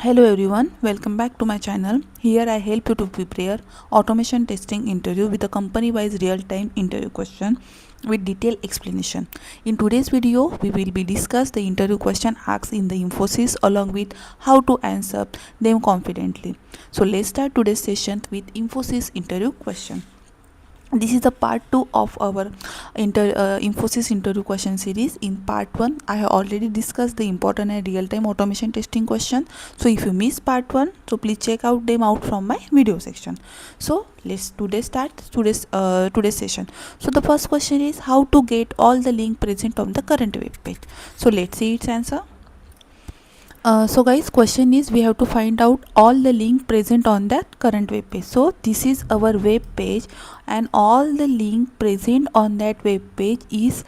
Hello everyone, welcome back to my channel. Here I help you to prepare automation testing interview with a company wise real time interview question with detailed explanation. In today's video, we will be discuss the interview question asked in the Infosys along with how to answer them confidently. So let's start today's session with Infosys interview question. This is the part 2 of our Infosys interview question series. In part 1 I have already discussed the important and real-time automation testing question. So if you miss part 1, so please check out them out from my video section. So let's start today's session. So the first question is how to get all the link present on the current web page. So let's see its answer. So guys, question is we have to find out all the link present on that current web page. So this is our web page and all the link present on that web page is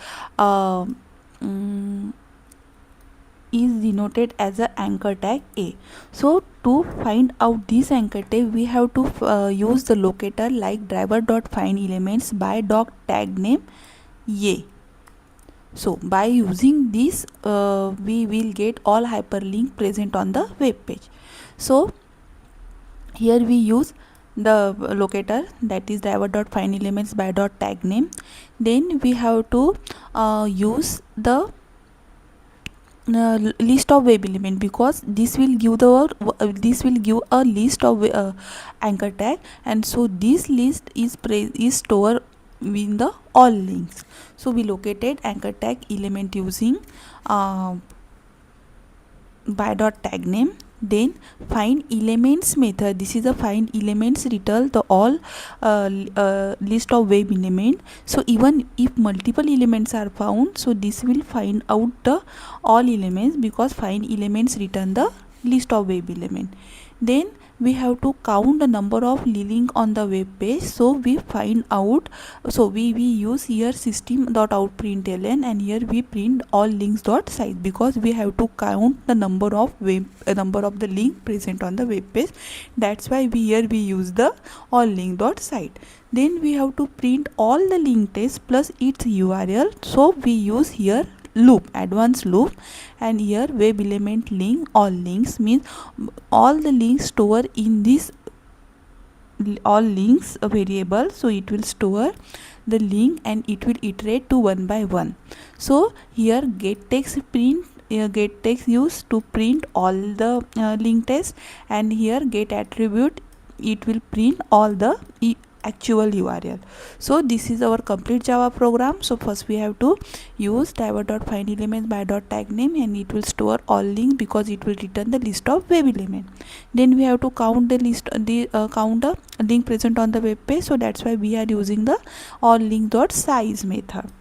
denoted as a anchor tag A. So to find out this anchor tag, we have to use the locator like driver.findElements by doc tag name A. So by using this we will get all hyperlink present on the web page. So here we use the locator, that is driver.findElements by tag name. Then we have to use the list of web element, because this will give a list of anchor tag, and so this list is stored in the all links. So we located anchor tag element using by tag name. Then find elements method, this is a find elements return the all list of web element. So even if multiple elements are found, so this will find out the all elements, because find elements return the list of web element. Then we have to count the number of link on the web page. So we find out, so we use here system.out.println, and here we print all links.size, because we have to count the number of the link present on the web page. That's why we use the all link.site. Then we have to print all the link text plus its URL. So we use here loop, advanced loop, and here web element link all links means all the links stored in this all links variable. So it will store the link and it will iterate to one by one. So here get text print, get text used to print all the link text, and here get attribute, it will print all the actual URL. So this is our complete Java program. So first we have to use driver.findElements by tag name, and it will store all links because it will return the list of web element. Then we have to count the list, count the link present on the web page. So that's why we are using the all link.size method.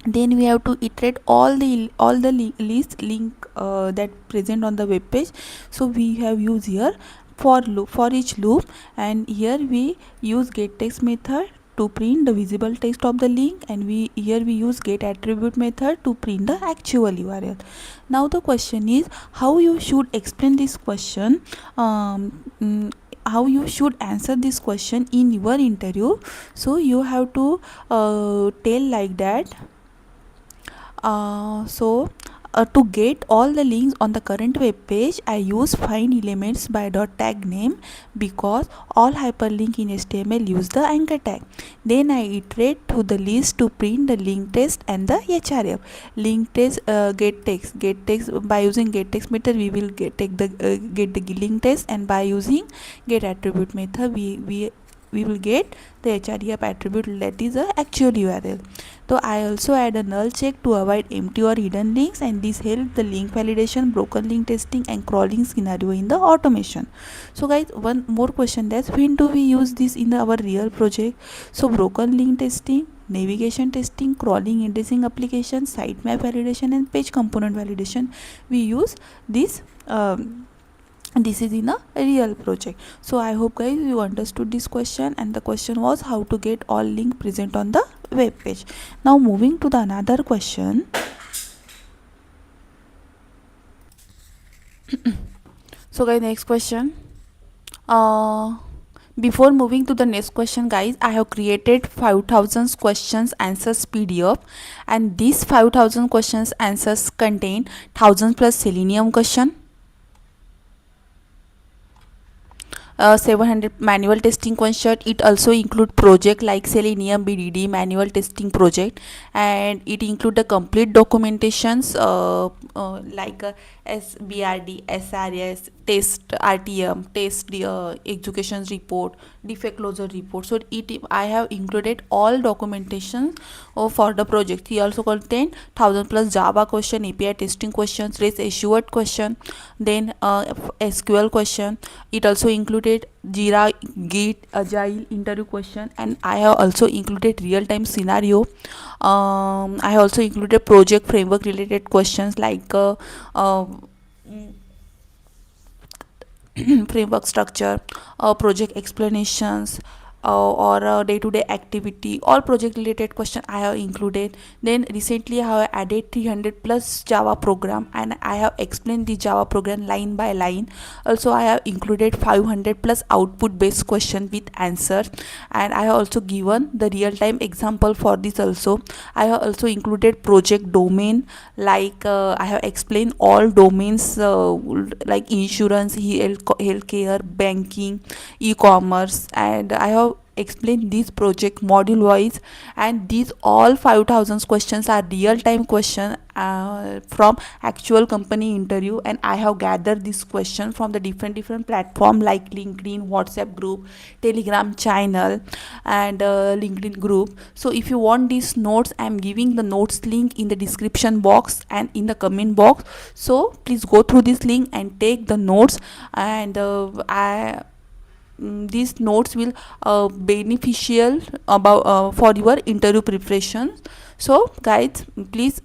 Then we have to iterate all the list link that present on the web page. So we have used here for each loop, and here we use get text method to print the visible text of the link, and we use get attribute method to print the actual URL. Now the question is how you should explain this question, how you should answer this question in your interview. So you have to tell like that. To get all the links on the current web page, I use find elements by tag name, because all hyperlink in HTML use the anchor tag. Then I iterate to the list to print the link text and the href. Link text, get text by using get text method we will get the link text, and by using get attribute method we will get the href attribute, that is the actual URL. So I also add a null check to avoid empty or hidden links, and this helps the link validation, broken link testing, and crawling scenario in the automation. So guys, one more question, that's when do we use this in our real project? So broken link testing, navigation testing, crawling indexing application, sitemap validation, and page component validation, we use this this is in a real project. So I hope guys you understood this question, and the question was how to get all link present on the web page. Now moving to the another question. So guys, next question, before moving to the next question guys, I have created 5000 questions answers PDF, and these 5000 questions answers contain 1000 plus Selenium question, 700 manual testing question. It also include project like Selenium BDD manual testing project, and it include the complete documentations like SBRD, SRS, test RTM, test execution report, defect closure report. So I have included all documentation for the project. He also contain 1000 plus Java question, API testing questions, REST assured question, then SQL question. It also included Jira, Git, Agile interview question, and I have also included real time scenario. I have also included project framework related questions like uh, framework structure, project explanations, or day-to-day activity. All project related question I have included. Then recently I have added 300 plus Java program, and I have explained the Java program line by line. Also I have included 500 plus output based question with answer, and I have also given the real-time example for this. Also I have also included project domain, like I have explained all domains like insurance, healthcare, banking, e-commerce, and I have explained this project module wise. And these all 5000 questions are real time question from actual company interview, and I have gathered this question from the different platform like LinkedIn, WhatsApp group, Telegram channel, and LinkedIn group. So if you want these notes, I am giving the notes link in the description box and in the comment box. So please go through this link and take the notes, and these notes will beneficial about for your interview preparation. So guys, please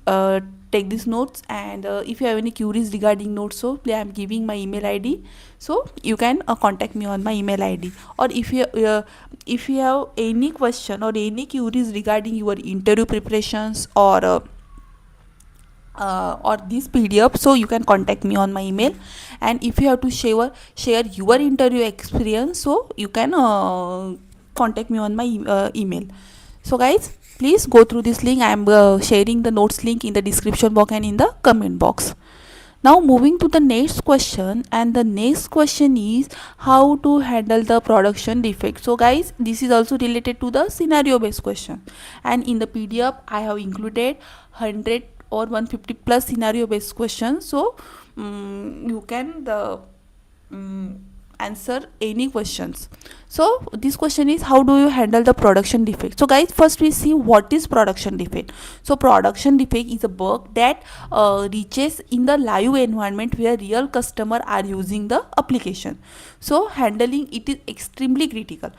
take these notes, and if you have any queries regarding notes, so I am giving my email ID, so you can contact me on my email ID. Or if you have any question or any queries regarding your interview preparations, or this PDF, so you can contact me on my email. And if you have to share your interview experience, so you can contact me on my email. So guys, please go through this link. I am sharing the notes link in the description box and in the comment box. Now moving to the next question, and the next question is how to handle the production defect. So guys, this is also related to the scenario based question, and in the PDF I have included 100 or 150 plus scenario based questions. So you can answer any questions. So this question is how do you handle the production defect. So guys, first we see what is production defect. So production defect is a bug that reaches in the live environment where real customer are using the application. So handling it is extremely critical.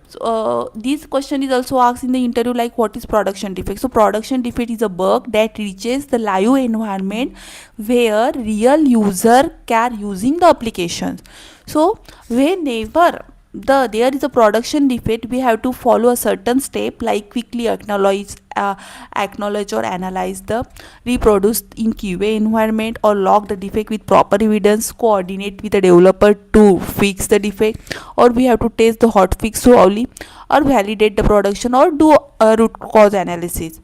So this question is also asked in the interview, like what is production defect. So production defect is a bug that reaches the live environment where real user are using the applications. So whenever there is a production defect, we have to follow a certain step, like quickly acknowledge or analyze the reproduce in QA environment, or log the defect with proper evidence, coordinate with the developer to fix the defect, or we have to test the hotfix slowly, or validate the production, or do a root cause analysis.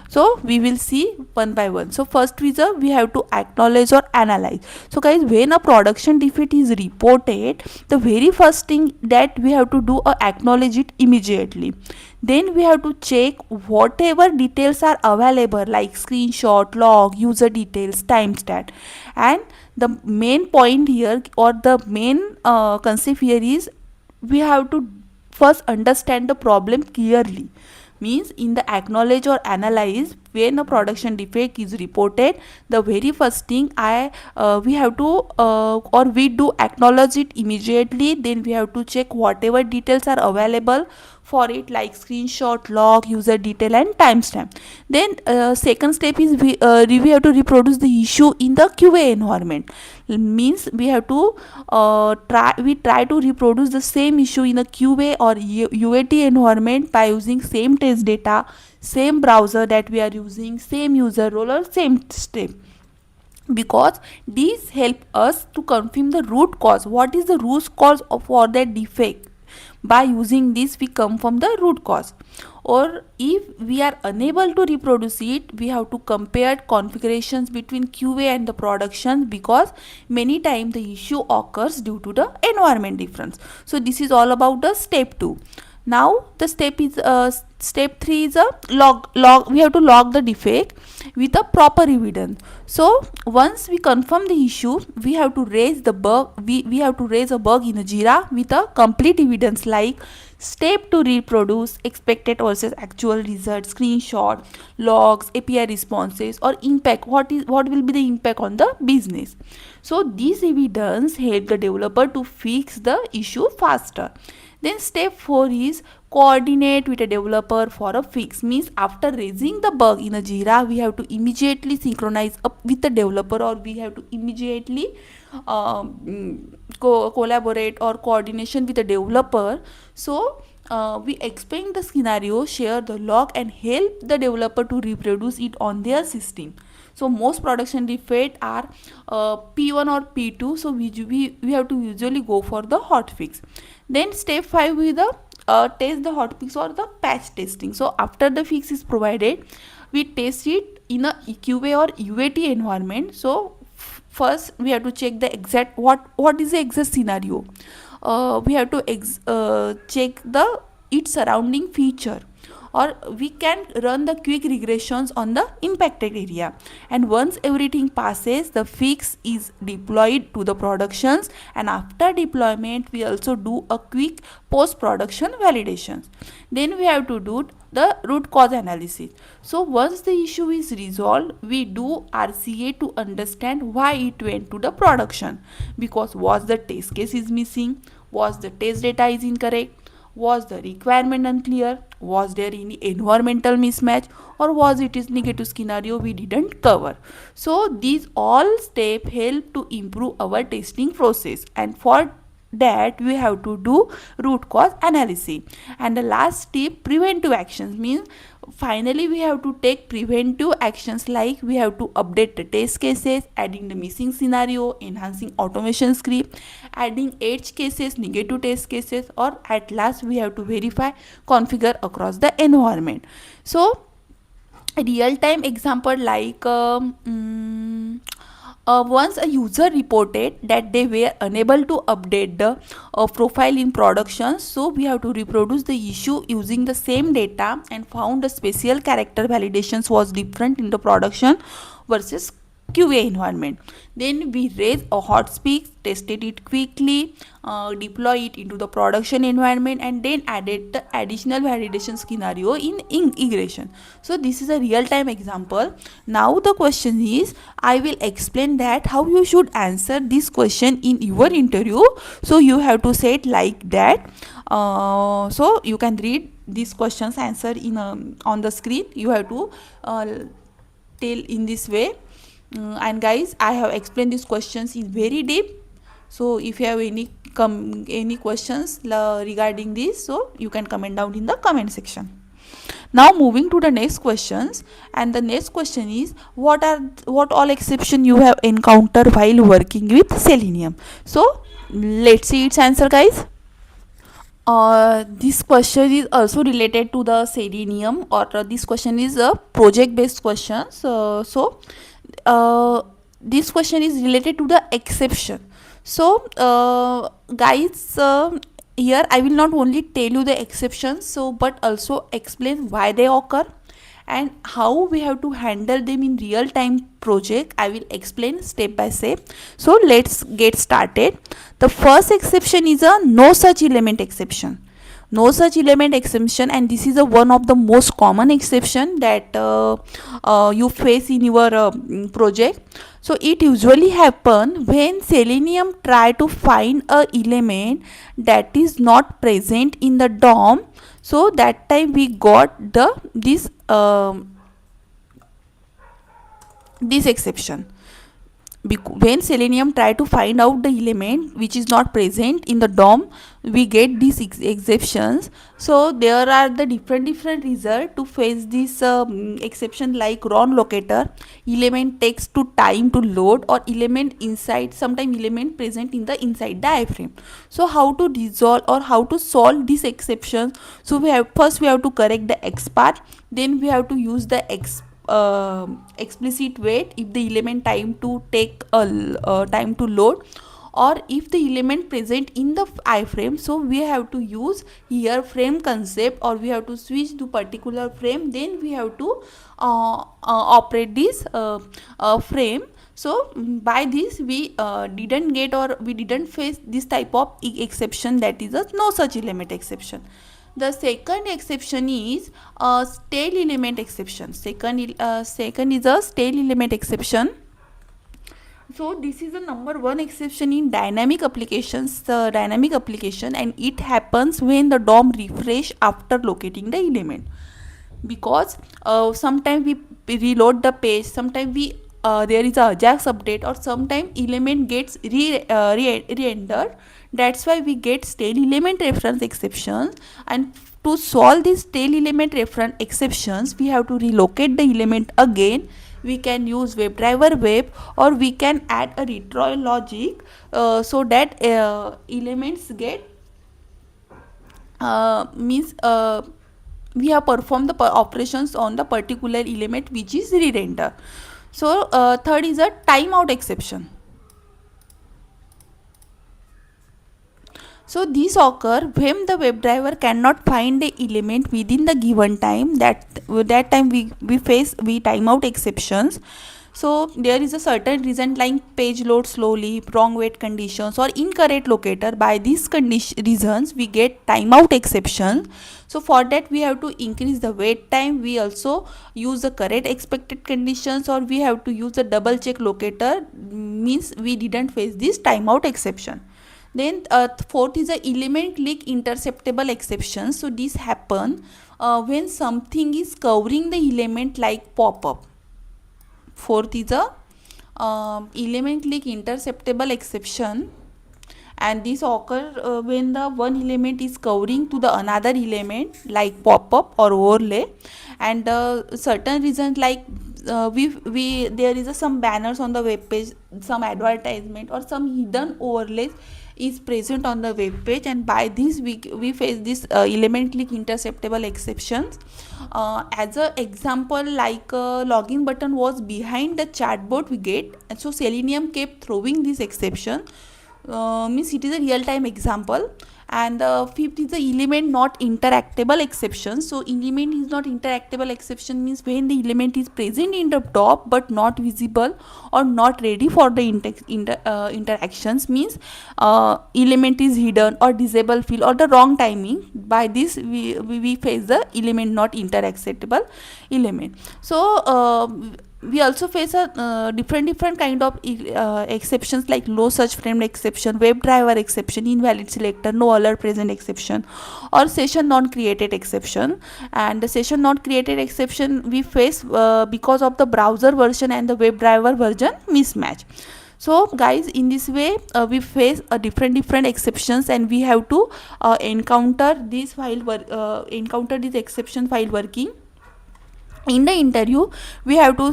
So we will see one by one. So first we have to acknowledge or analyze. So guys, when a production defect is reported, the very first thing that we have to do acknowledge it immediately. Then we have to check whatever details are available, like screenshot, log, user details, timestamp. And the main point here, or the main concept here is, we have to first understand the problem clearly. Means in the acknowledge or analyze, when a production defect is reported, the very first thing we have to or we do acknowledge it immediately. Then we have to check whatever details are available for it, like screenshot, log, user detail, and timestamp. Then second step is we have to reproduce the issue in the QA environment. Means we have to try to reproduce the same issue in a QA or UAT environment by using same test data, same browser that we are using, same user role, or same step, because these help us to confirm the root cause. What is the root cause for that defect? By using this we confirm the root cause. or if we are unable to reproduce it, we have to compare configurations between QA and the production, because many times the issue occurs due to the environment difference. So this is all about the step 2. Now the step 3 is a log. We have to log the defect with a proper evidence. So once we confirm the issue, we have to raise the bug. We have to raise a bug in a Jira with a complete evidence, like step to reproduce expected versus actual results, screenshot, logs, API responses, or impact. What will be the impact on the business? So this evidence help the developer to fix the issue faster. Then step 4 is coordinate with a developer for a fix. Means after raising the bug in a Jira, we have to immediately synchronize up with the developer, or we have to immediately collaborate or coordination with the developer. So we explain the scenario, share the log, and help the developer to reproduce it on their system. So most production defects are P1 or P2, so we have to usually go for the hotfix. Then step 5 is the test the hotfix or the patch testing. So after the fix is provided, we test it in a QA or UAT environment. So first we have to check the exact what is the exact scenario. We have to check the its surrounding feature, or we can run the quick regressions on the impacted area. And once everything passes, the fix is deployed to the productions, and after deployment we also do a quick post production validations. Then we have to do the root cause analysis. So once the issue is resolved, we do RCA to understand why it went to the production, because was the test case is missing, was the test data is incorrect, was the requirement unclear, was there any environmental mismatch, or was it is negative scenario we didn't cover. So these all steps help to improve our testing process, and for that we have to do root cause analysis. And the last step, preventive actions, means finally we have to take preventive actions, like we have to update the test cases, adding the missing scenario, enhancing automation script, adding edge cases, negative test cases, or at last we have to verify configure across the environment. So a real-time example, like once a user reported that they were unable to update the profile in production, so we have to reproduce the issue using the same data, and found the special character validations was different in the production versus QA environment. Then we raise a hot fix, tested it quickly, deploy it into the production environment, and then added the additional validation scenario in integration. So this is a real-time example. Now the question is, I will explain that how you should answer this question in your interview. So you have to say it like that. So you can read these questions answer in on the screen. You have to tell in this way. And guys, I have explained these questions in very deep. So if you have any questions regarding this, so you can comment down in the comment section. Now moving to the next questions, and the next question is, what all exception you have encountered while working with Selenium. So let's see its answer, guys. This question is also related to the Selenium, or this question is a project based question. So this question is related to the exception. So guys, here I will not only tell you the exceptions, so but also explain why they occur and how we have to handle them in real time project. I will explain step by step. So let's get started. The first exception is a no such element exception. No such element exception, and this is one of the most common exception that you face in your project. So it usually happen when Selenium try to find a element that is not present in the DOM. So that time we got this exception. when Selenium try to find out the element which is not present in the DOM, we get these exceptions. So there are the different result to face this exception, like wrong locator, element takes to time to load, or element inside, sometime element present in the inside diaphragm. So how to resolve or how to solve this exception? So we have to correct the X part, then we have to use the explicit wait if the element time to take a time to load, or if the element present in the iframe, so we have to use here frame concept, or we have to switch to particular frame, then we have to operate this frame. So by this we didn't get, or we didn't face this type of exception, that is a no such element exception. The second exception is a stale element exception. Second is a stale element exception. So this is the number one exception in dynamic applications, dynamic application, and it happens when the DOM refresh after locating the element. Because sometimes we reload the page, sometimes we there is a Ajax update, or sometimes element gets re-entered. That's why we get stale element reference exceptions. And to solve these stale element reference exceptions, we have to relocate the element again. We can use WebDriver web, or we can add a retry logic, so that elements get means we have performed the operations on the particular element which is re-render. So third is a timeout exception. So these occur when the WebDriver cannot find the element within the given time. That time we face timeout exceptions. So there is a certain reason like page load slowly, wrong wait conditions, or incorrect locator. By these reasons we get timeout exception. So for that we have to increase the wait time. We also use the correct expected conditions, or we have to use the double check locator, means we didn't face this timeout exception. Then fourth is the element click interceptable exception. So this happen when something is covering the element like pop-up. Fourth is a element click interceptable exception, and this occur when the one element is covering to the another element like pop-up or overlay. And certain reasons like we there is some banners on the web page, some advertisement, or some hidden overlays is present on the web page, and by this we face this element click interceptable exceptions. As a example, like login button was behind the chatbot we get, and so Selenium kept throwing this exception. Means it is a real-time example. And fifth is the element not interactable exception. So element is not interactable exception means when the element is present in the top but not visible or not ready for the interactions, means element is hidden or disable field or the wrong timing. By this we face the element not interactable element. So we also face a different kind of exceptions like low search frame exception, WebDriver exception, invalid selector, no alert present exception, or session not created exception. And the session not created exception we face because of the browser version and the WebDriver version mismatch. So guys, in this way we face different exceptions, and we have to encounter this exception while working. In the interview we have to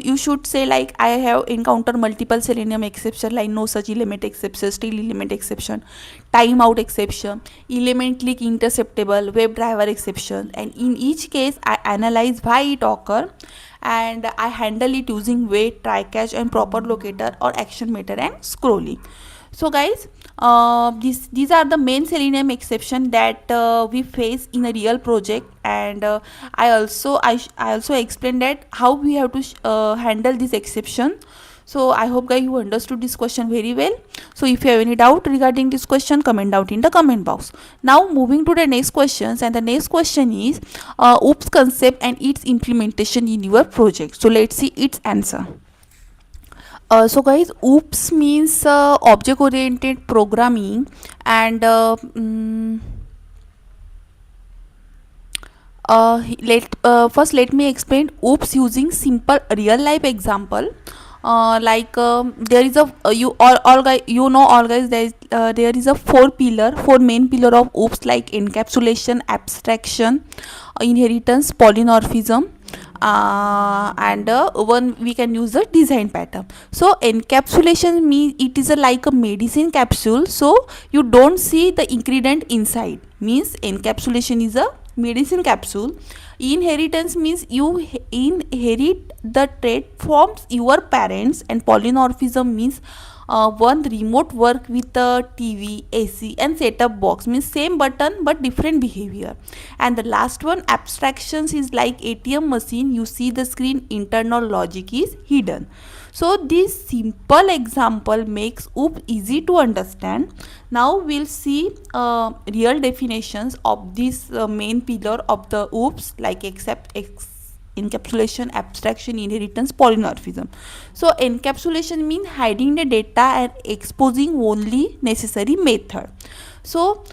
you should say like, I have encountered multiple Selenium exception, like no such element exception, still element exception, timeout exception, element click interceptable, WebDriver exception, and in each case I analyze why it occur, and I handle it using wait, try catch, and proper locator or action meter and scrolling. So guys, these are the main Selenium exception that we face in a real project. And I also explained that how we have to handle this exception. So I hope guys you understood this question very well. So if you have any doubt regarding this question, comment out in the comment box. Now moving to the next questions, and the next question is OOPS concept and its implementation in your project. So let's see its answer. So guys, OOPS means object oriented programming, and first let me explain OOPS using simple real life example. there is a you all guys, you know, all guys, there is a four main pillar of OOPS, like encapsulation, abstraction, inheritance, polymorphism, and one we can use the design pattern. So encapsulation means it is like a medicine capsule, so you don't see the ingredient inside, means encapsulation is a medicine capsule. Inheritance means you inherit the trait from your parents, and polymorphism means one remote work with a TV, AC and setup box, means same button but different behavior. And the last one, abstractions, is like ATM machine, you see the screen, internal logic is hidden. So this simple example makes OOP easy to understand. Now we'll see real definitions of this main pillar of the OOPS, like encapsulation, abstraction, inheritance, polymorphism. So encapsulation means hiding the data and exposing only necessary method. So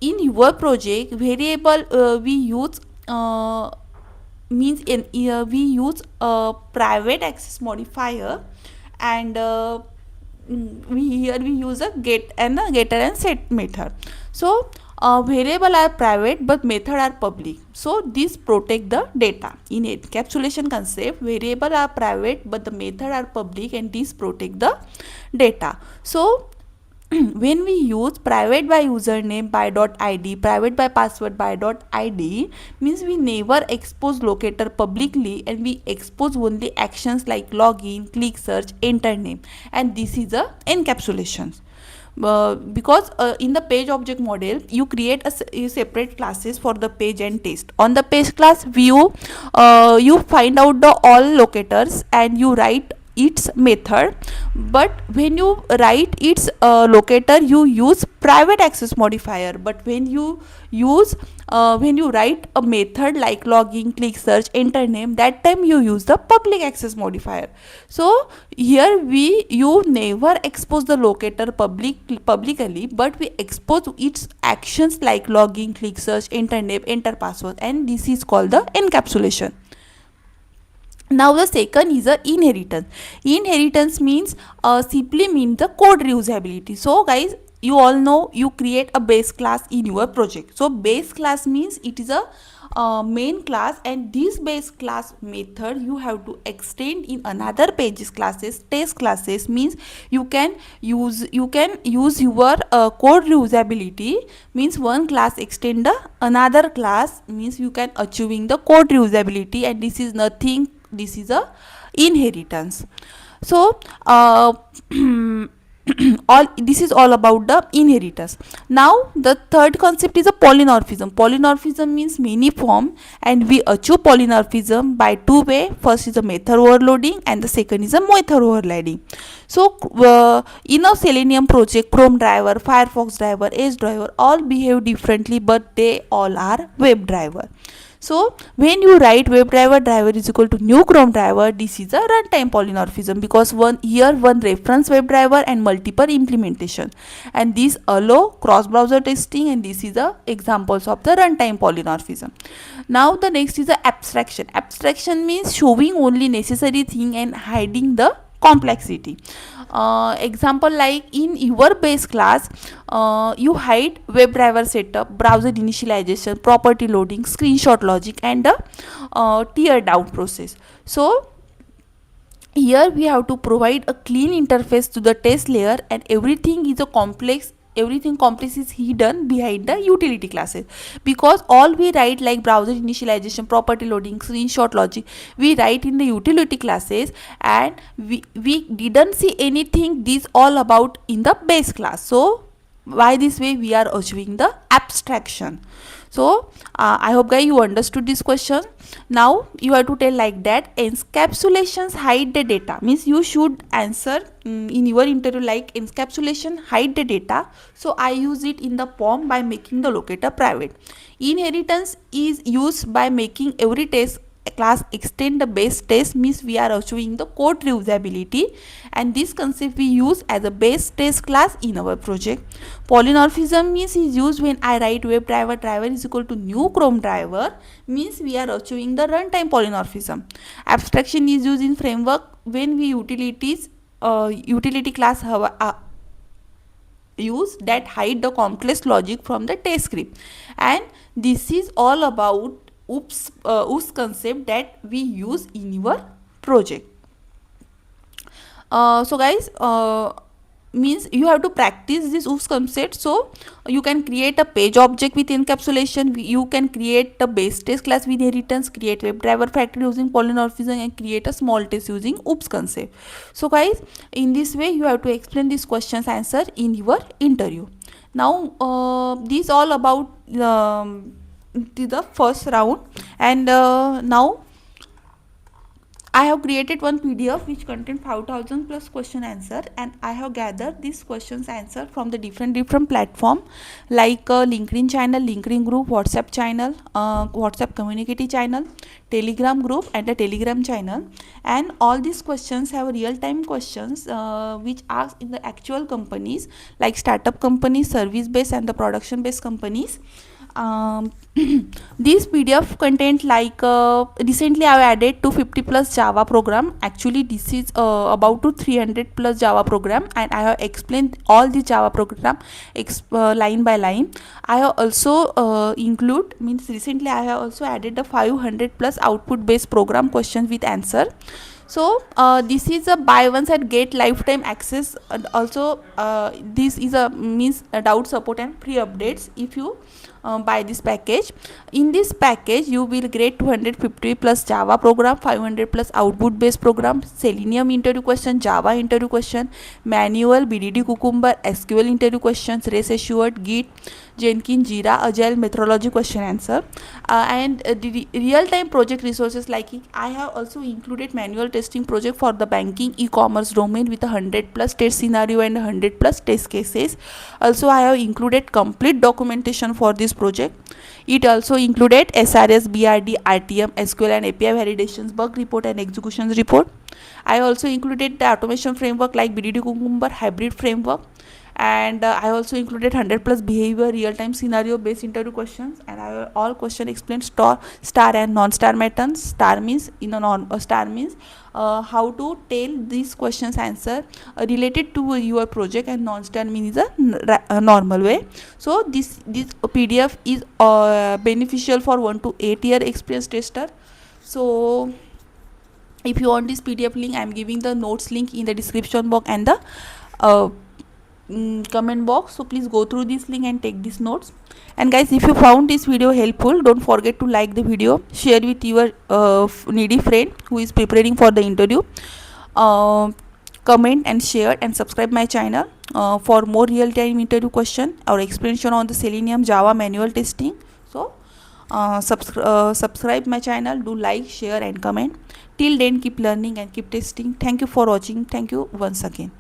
in your project, variable we use means we use a private access modifier, and we use a getter and set method. So variable are private but method are public, so this protect the data. In encapsulation concept, variable are private but the method are public, and this protect the data. So when we use private by username by .id, private by password by .id, means we never expose locator publicly, and we expose only actions like login, click search, enter name, and this is a encapsulation. Because in the page object model you create a separate classes for the page and test. On the page class view, you find out the all locators and you write its method, but when you write its locator you use private access modifier, but when you write a method like login, click search, enter name, that time you use the public access modifier. So here you never expose the locator publicly, but we expose its actions like login, click search, enter name, enter password, and this is called the encapsulation. Now the second is a inheritance. Inheritance means simply means the code reusability. So guys, you all know you create a base class in your project. So base class means it is a main class, and this base class method you have to extend in another pages classes, test classes, means you can use your code reusability, means one class extend the another class, means you can achieving the code reusability, and this is nothing, this is a inheritance. So all this is all about the inheritance. Now the third concept is a polymorphism. Polymorphism means many form, and we achieve polymorphism by two way. First is a method overloading and the second is a method overloading. So in a Selenium project, Chrome driver, Firefox driver, Edge driver all behave differently, but they all are web driver. So when you write driver is equal to new Chrome driver, this is a runtime polymorphism, because one reference web driver and multiple implementation, and this allow cross browser testing, and this is the examples of the runtime polymorphism. Now the next is the abstraction. Abstraction means showing only necessary thing and hiding the complexity. Example like in your base class, you hide WebDriver setup, browser initialization, property loading, screenshot logic, and the tear down process. So here we have to provide a clean interface to the test layer, and everything complex is hidden behind the utility classes, because all we write like browser initialization, property loading, screenshot logic, we write in the utility classes, and we didn't see anything this all about in the base class. So by this way we are achieving the abstraction. So I hope guys you understood this question. Now you have to tell like that, encapsulations hide the data, means you should answer in your interview like encapsulation hide the data. So I use it in the form by making the locator private. Inheritance is used by making every test class extend the base test, means we are achieving the code reusability, and this concept we use as a base test class in our project. Polymorphism means is used when I write driver is equal to new Chrome driver, means we are achieving the runtime polymorphism. Abstraction is used in framework when we utility class use that hide the complex logic from the test script. And this is all about oops concept that we use in your project. So guys, means you have to practice this oops concept. So you can create a page object with encapsulation, you can create a base test class with inheritance, create WebDriver factory using polymorphism, and create a small test using oops concept. So guys, in this way you have to explain these questions answer in your interview. Now this all about the first round. And now I have created one PDF which contains 5000 plus question answer, and I have gathered these questions answer from the different platform like LinkedIn channel, LinkedIn group, WhatsApp channel, WhatsApp community channel, Telegram group, and the Telegram channel. And all these questions have real time questions which asked in the actual companies like startup companies, service based, and the production based companies. These PDF content like recently I have added 250 plus Java program. Actually this is about to 300 plus Java program, and I have explained all the Java program line by line. I have also recently I have also added the 500 plus output based program questions with answer. So this is a buy once and get lifetime access, and also this is a means a doubt support and free updates if you buy this package. In this package you will get 250 plus Java program, 500 plus output based program, Selenium interview question, Java interview question, manual, BDD Cucumber, SQL interview questions, race assured, Git, Jenkins, Jira, Agile methodology question answer, and the real time project resources like I have also included manual testing project for the banking e-commerce domain with 100 plus test scenario and 100 plus test cases. Also I have included complete documentation for this project. It also included SRS, BRD, RTM, SQL and API validations, bug report and executions report. I also included the automation framework like BDD Cucumber, hybrid framework, and I also included 100 plus behavior real time scenario based interview questions. And I will all question explained star and non-star methods. Star means star means how to tell these questions answer related to your project, and non-star means a normal way. So this PDF is beneficial for 1 to 8 year experienced tester. So if you want this PDF link, I am giving the notes link in the description box and the comment box. So please go through this link and take these notes. And guys, if you found this video helpful, don't forget to like the video, share with your needy friend who is preparing for the interview, comment and share and subscribe my channel for more real-time interview question or explanation on the Selenium Java manual testing. So subscribe my channel, do like, share and comment. Till then, keep learning and keep testing. Thank you for watching. Thank you once again.